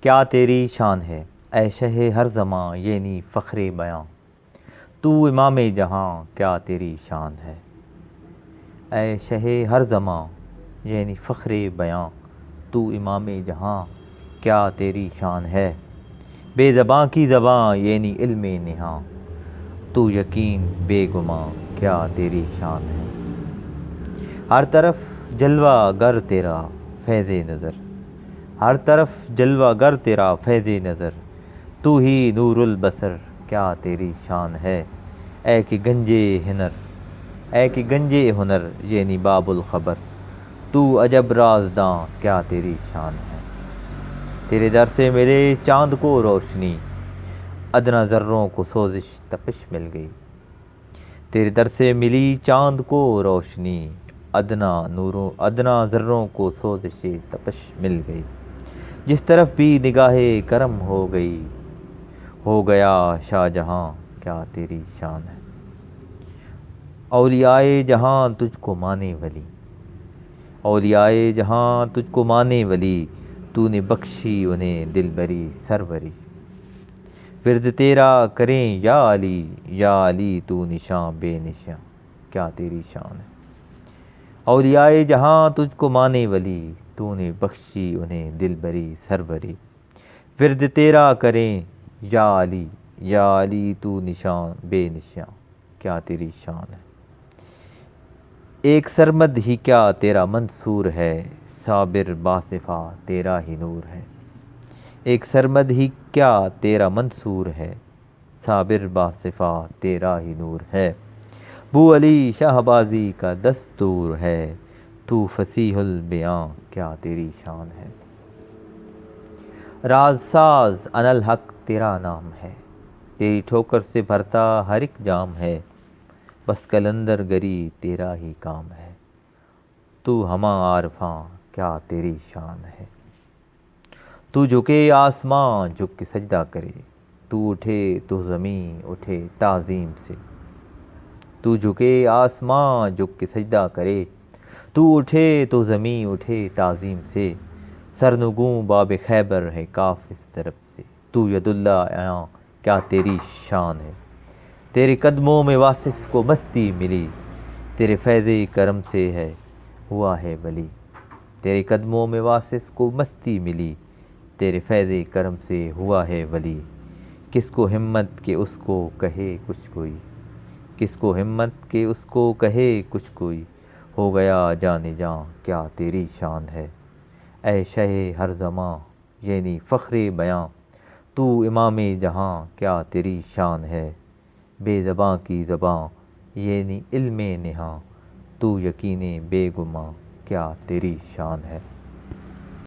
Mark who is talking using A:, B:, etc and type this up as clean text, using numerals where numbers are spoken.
A: کیا تیری شان ہے، اے شہ ہر زماں یہ نی فخر بیاں، تو امام جہاں کیا تیری شان ہے، اے شہ ہر زماں یہ نی فخر بیاں، تو امام جہاں کیا تیری شان ہے، بے زباں کی زباں یہ نی علم نہاں، تو یقین بے گماں کیا تیری شان ہے، ہر طرف جلوہ گر تیرا فیض نظر، ہر طرف جلوہ گر تیرا فیض نظر، تو ہی نور البصر کیا تیری شان ہے، اے کہ گنجے ہنر، اے کہ گنجے ہنر یہ نی باب الخبر، تو عجب رازداں کیا تیری شان ہے، تیرے در سے ملے چاند کو روشنی، ادنیٰ ذروں کو سوزش تپش مل گئی، تیرے در سے ملی چاند کو روشنی، ادنیٰ ذروں کو سوزش تپش مل گئی، جس طرف بھی نگاہ کرم ہو گئی، ہو گیا شاہ جہاں کیا تیری شان ہے، اولیائے جہاں تجھ کو مانے ولی، اولیائے جہاں تجھ کو مانے ولی، تو نے بخشی انہیں دل بری سروری، ورد تیرا کریں یا علی تو نشاں بے نشاں کیا تیری شان ہے، اولیائے جہاں تجھ کو مانے ولی، تو نے بخشی انہیں دل بری سروری، ورد تیرا کریں یا علی تو نشاں بے نشاں کیا تیری شان ہے، ایک سرمد ہی کیا تیرا منصور ہے، صابر باصفا تیرا ہی نور ہے، ایک سرمد ہی کیا تیرا منصور ہے، صابر باصفا تیرا ہی نور ہے، بو علی شہبازی کا دستور ہے، تو فصیح البیاں کیا تیری شان ہے، راز ساز اناالحق تیرا نام ہے، تیری ٹھوکر سے بھرتا ہر ایک جام ہے، بس قلندر گری تیرا ہی کام ہے، تو ہمہ عارفاں کیا تیری شان ہے، تو جھکے آسماں جھک کے سجدہ کرے، تو اٹھے تو زمین اٹھے تعظیم سے، تو جھکے آسماں جھک کے سجدہ کرے، تو اٹھے تو زمین اٹھے تعظیم سے، سرنگوں باب خیبر ہے کاف طرف سے، تو ید اللہ عیاں کیا تیری شان ہے، تیرے قدموں میں واصف کو مستی ملی، تیرے فیض کرم سے ہے ہوا ہے ولی، تیرے قدموں میں واصف کو مستی ملی، تیرے فیض کرم سے ہوا ہے ولی، کس کو ہمت کہ اس کو کہے کچھ کوئی، کس کو ہمت کہ اس کو کہے کچھ کوئی، ہو گیا جان جاں کیا تیری شان ہے، اے شہ ہر زماں یہ نی فخر بیاں، تو امام جہاں کیا تیری شان ہے، بے زباں کی زباں یہ نی علم نہاں، تو یقین بے گماں کیا تیری شان ہے۔